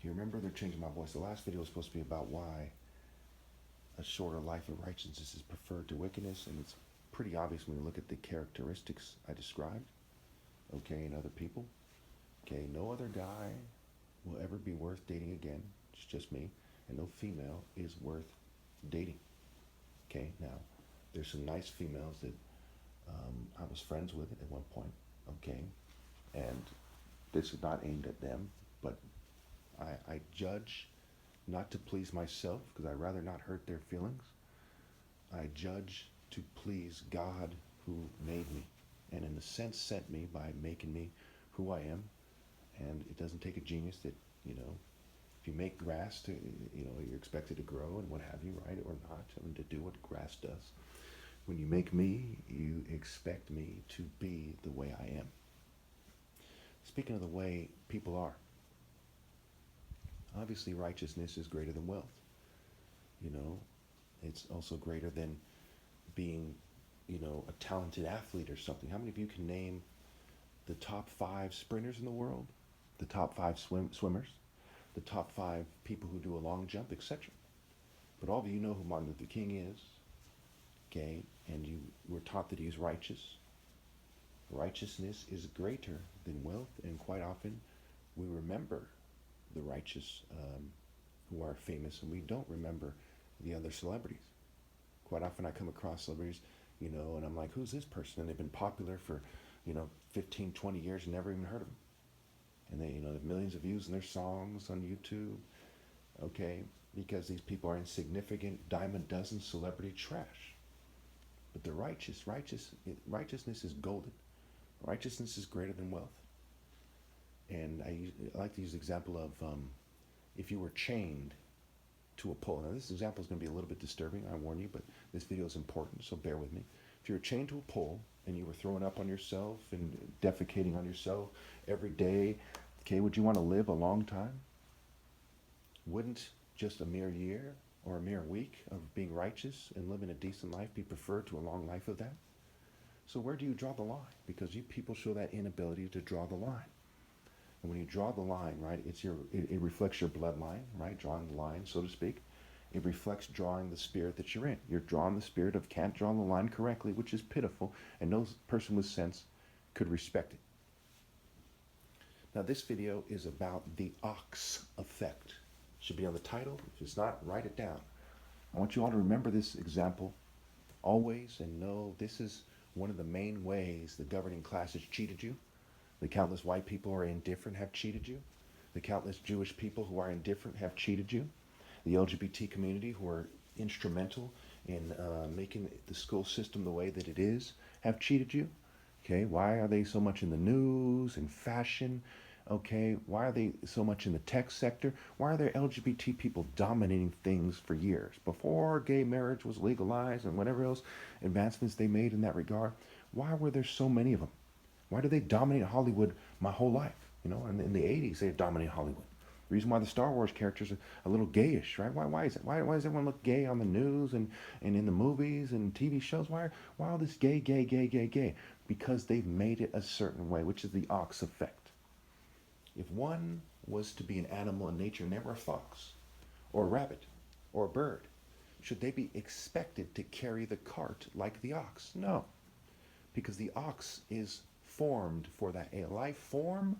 You remember they're changing my voice. The last video was supposed to be about why a shorter life of righteousness is preferred to wickedness, and it's pretty obvious when you look at the characteristics I described, okay, in other people. Okay, no other guy will ever be worth dating again. It's just me. And no female is worth dating. Okay, now, there's some nice females that I was friends with at one point. Okay, and this is not aimed at them, but I judge not to please myself because I'd rather not hurt their feelings. I judge to please God who made me and in a sense sent me by making me who I am. And it doesn't take a genius that, you know, if you make grass to, you know, you're expected to grow and what have you, right? Or not, I mean, to do what grass does. When you make me, you expect me to be the way I am. Speaking of the way people are, obviously righteousness is greater than wealth. You know, it's also greater than being, you know, a talented athlete or something. How many of you can name the top 5 sprinters in the world, the top 5 swimmers, the top 5 people who do a long jump, etc.? But all of you know who Martin Luther King is, okay? And you were taught that he's righteous. Righteousness is greater than wealth, and quite often we remember the righteous who are famous, and we don't remember the other celebrities. Quite often I come across celebrities, you know, and I'm like, who's this person? And they've been popular for, you know, 15, 20 years and never even heard of them. And they, you know, have millions of views in their songs on YouTube, okay, because these people are insignificant, dime a dozen celebrity trash. But the righteousness is golden. Righteousness is greater than wealth. And I like to use the example of if you were chained to a pole. Now this example is going to be a little bit disturbing, I warn you, but this video is important, so bear with me. If you were chained to a pole and you were throwing up on yourself and defecating on yourself every day, okay, would you want to live a long time? Wouldn't just a mere year or a mere week of being righteous and living a decent life be preferred to a long life of that? So where do you draw the line? Because you people show that inability to draw the line. And when you draw the line, right, it reflects your bloodline, right, drawing the line, so to speak. It reflects drawing the spirit that you're in. You're drawing the spirit of can't draw the line correctly, which is pitiful, and no person with sense could respect it. Now this video is about the ox effect. It should be on the title. If it's not, write it down. I want you all to remember this example always and know this is one of the main ways the governing class has cheated you. The countless white people who are indifferent have cheated you. The countless Jewish people who are indifferent have cheated you. The LGBT community who are instrumental in making the school system the way that it is have cheated you. Okay, why are they so much in the news and fashion? Okay, why are they so much in the tech sector? Why are there LGBT people dominating things for years? Before gay marriage was legalized and whatever else advancements they made in that regard, why were there so many of them? Why did they dominate Hollywood my whole life? You know, in the 80s, they dominated Hollywood. The reason why the Star Wars characters are a little gayish, right? Why is it? Why does everyone look gay on the news and in the movies and TV shows? Why all this gay? Because they've made it a certain way, which is the ox effect. If one was to be an animal in nature and they were a fox or a rabbit or a bird, should they be expected to carry the cart like the ox? No, because the ox is formed for that, a life formed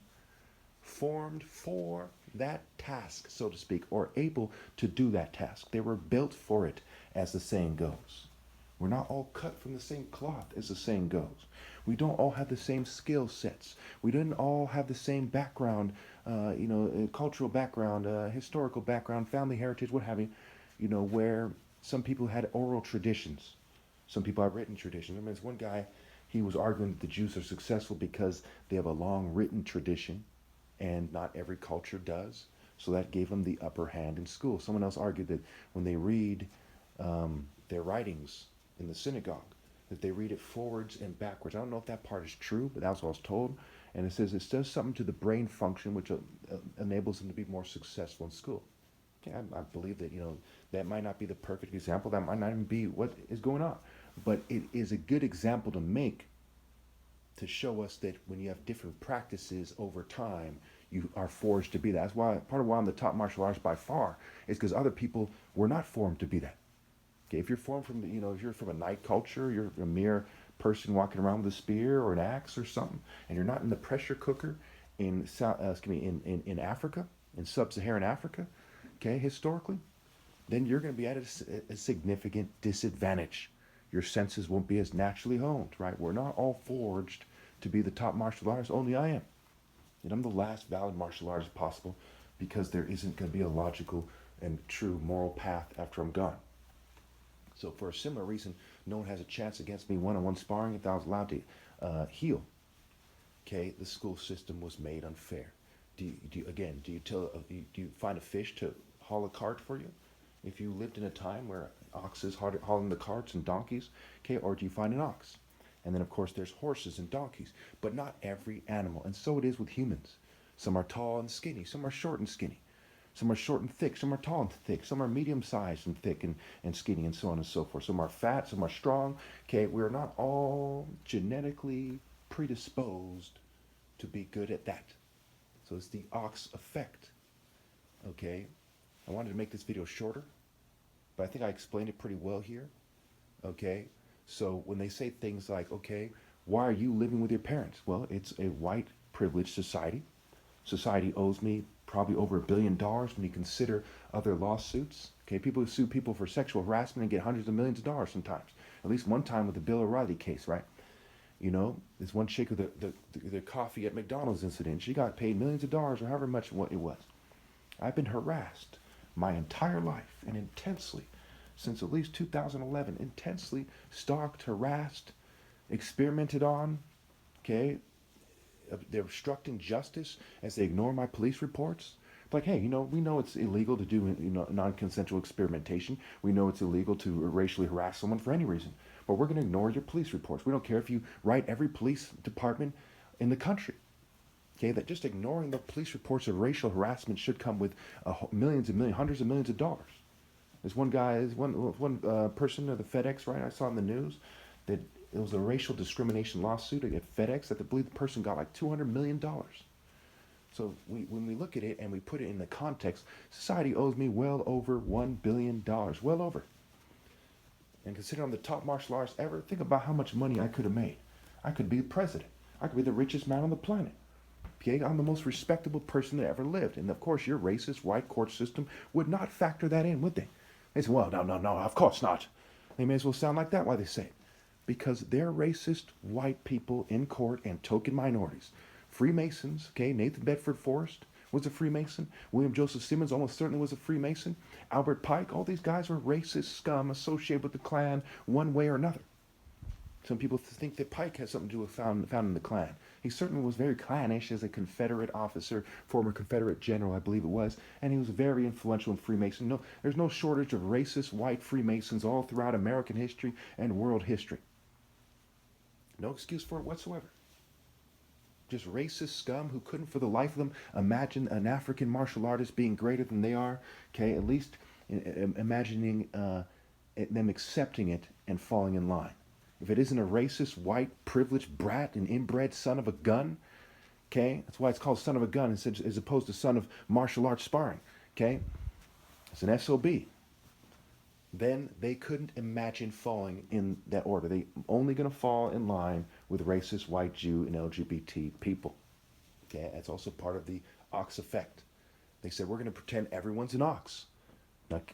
for that task, so to speak, or able to do that task. They were built for it, as the saying goes. We're not all cut from the same cloth, as the saying goes. We don't all have the same skill sets. We didn't all have the same background, cultural background, historical background, family heritage, what have you, where some people had oral traditions. Some people have written traditions. I mean, there's one guy, he was arguing that the Jews are successful because they have a long written tradition, and not every culture does. So that gave them the upper hand in school. Someone else argued that when they read their writings in the synagogue, that they read it forwards and backwards. I don't know if that part is true, but that's what I was told. And it says it does something to the brain function, which enables them to be more successful in school. Okay, I believe that, that might not be the perfect example. That might not even be what is going on. But it is a good example to make to show us that when you have different practices over time, you are forged to be that. That's why part of why I'm the top martial artist by far is because other people were not formed to be that. Okay, if you're formed from if you're from a night culture, you're a mere person walking around with a spear or an axe or something, and you're not in the pressure cooker in in Africa, in sub-Saharan Africa, okay, historically, then you're going to be at a significant disadvantage. Your senses won't be as naturally honed, right? We're not all forged to be the top martial artist. Only I am. And I'm the last valid martial artist possible because there isn't going to be a logical and true moral path after I'm gone. So for a similar reason, no one has a chance against me one-on-one sparring if I was allowed to heal. Okay, the school system was made unfair. Do you find a fish to haul a cart for you? If you lived in a time where oxes hauling the carts and donkeys, okay, or do you find an ox? And then of course there's horses and donkeys, but not every animal. And so it is with humans. Some are tall and skinny, some are short and skinny. Some are short and thick, some are tall and thick, some are medium-sized and thick and skinny, and so on and so forth. Some are fat, some are strong. Okay, we're not all genetically predisposed to be good at that. So it's the ox effect. Okay, I wanted to make this video shorter, but I think I explained it pretty well here. Okay, so when they say things like, okay, why are you living with your parents? Well, it's a white privileged society. Society owes me probably over $1 billion when you consider other lawsuits. Okay, people who sue people for sexual harassment and get hundreds of millions of dollars sometimes. At least one time with the Bill O'Reilly case, right? You know, there's one chick with the coffee at McDonald's incident. She got paid millions of dollars or however much what it was. I've been harassed my entire life and intensely, since at least 2011, intensely stalked, harassed, experimented on, okay? They're obstructing justice as they ignore my police reports. Like, hey, we know it's illegal to do non-consensual experimentation. We know it's illegal to racially harass someone for any reason. But we're going to ignore your police reports. We don't care if you write every police department in the country. Okay, that just ignoring the police reports of racial harassment should come with hundreds of millions of dollars. There's one guy, one person of the FedEx, right? I saw in the news that it was a racial discrimination lawsuit at FedEx that I believe the person got like $200 million. So when we look at it and we put it in the context, society owes me well over $1 billion, well over. And considering I'm the top martial artist ever, think about how much money I could have made. I could be the president. I could be the richest man on the planet. Okay, I'm the most respectable person that ever lived. And of course, your racist white court system would not factor that in, would they? They say, well, no, of course not. They may as well sound like that while they say it. Because they're racist white people in court and token minorities. Freemasons, okay, Nathan Bedford Forrest was a Freemason. William Joseph Simmons almost certainly was a Freemason. Albert Pike, all these guys were racist scum associated with the Klan one way or another. Some people think that Pike has something to do with found in the Klan. He certainly was very clannish as a Confederate officer, former Confederate general, I believe it was, and he was very influential in Freemason. No, there's no shortage of racist white Freemasons all throughout American history and world history. No excuse for it whatsoever. Just racist scum who couldn't for the life of them imagine an African martial artist being greater than they are. Okay, at least imagining them accepting it and falling in line. If it isn't a racist, white, privileged brat, an inbred son of a gun, okay, that's why it's called son of a gun as opposed to son of martial arts sparring, okay? It's an SOB. Then they couldn't imagine falling in that order. They only going to fall in line with racist, white, Jew, and LGBT people. Okay, that's also part of the ox effect. They said, we're going to pretend everyone's an ox.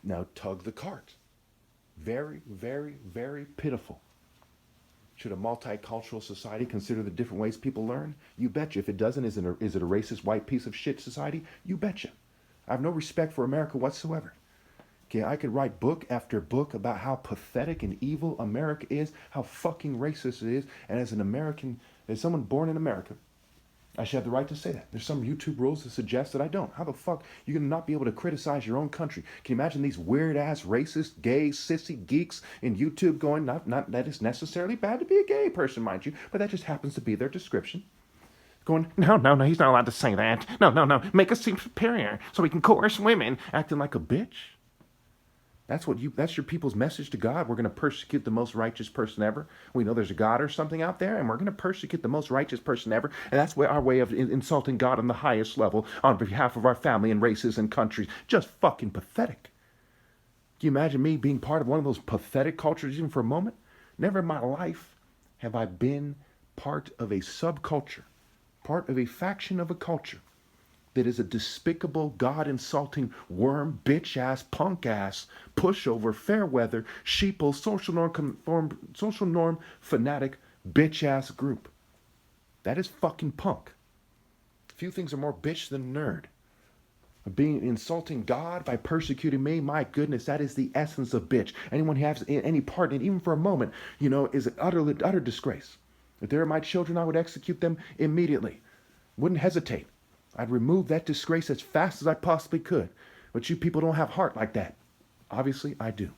Now tug the cart. Very, very, very pitiful. Should a multicultural society consider the different ways people learn? You betcha. If it doesn't, is it a racist, white piece of shit society? You betcha. I have no respect for America whatsoever. Okay, I could write book after book about how pathetic and evil America is, how fucking racist it is, and as an American, as someone born in America, I should have the right to say that. There's some YouTube rules that suggest that I don't. How the fuck you gonna not be able to criticize your own country? Can you imagine these weird-ass, racist, gay, sissy geeks in YouTube going, not that it's necessarily bad to be a gay person, mind you, but that just happens to be their description. Going, no, he's not allowed to say that. No, make us seem superior so we can coerce women, acting like a bitch. That's your people's message to God. We're going to persecute the most righteous person ever. We know there's a God or something out there, and we're going to persecute the most righteous person ever. And that's our way of insulting God on the highest level on behalf of our family and races and countries. Just fucking pathetic. Can you imagine me being part of one of those pathetic cultures even for a moment? Never in my life have I been part of a subculture, part of a faction of a culture that is a despicable, God-insulting, worm, bitch-ass, punk-ass, pushover, fair-weather, sheeple, social norm, fanatic, bitch-ass group. That is fucking punk. Few things are more bitch than nerd. Being insulting God by persecuting me, my goodness, that is the essence of bitch. Anyone who has any part in it, even for a moment, is an utter disgrace. If they were my children, I would execute them immediately. Wouldn't hesitate. I'd remove that disgrace as fast as I possibly could. But you people don't have heart like that. Obviously, I do.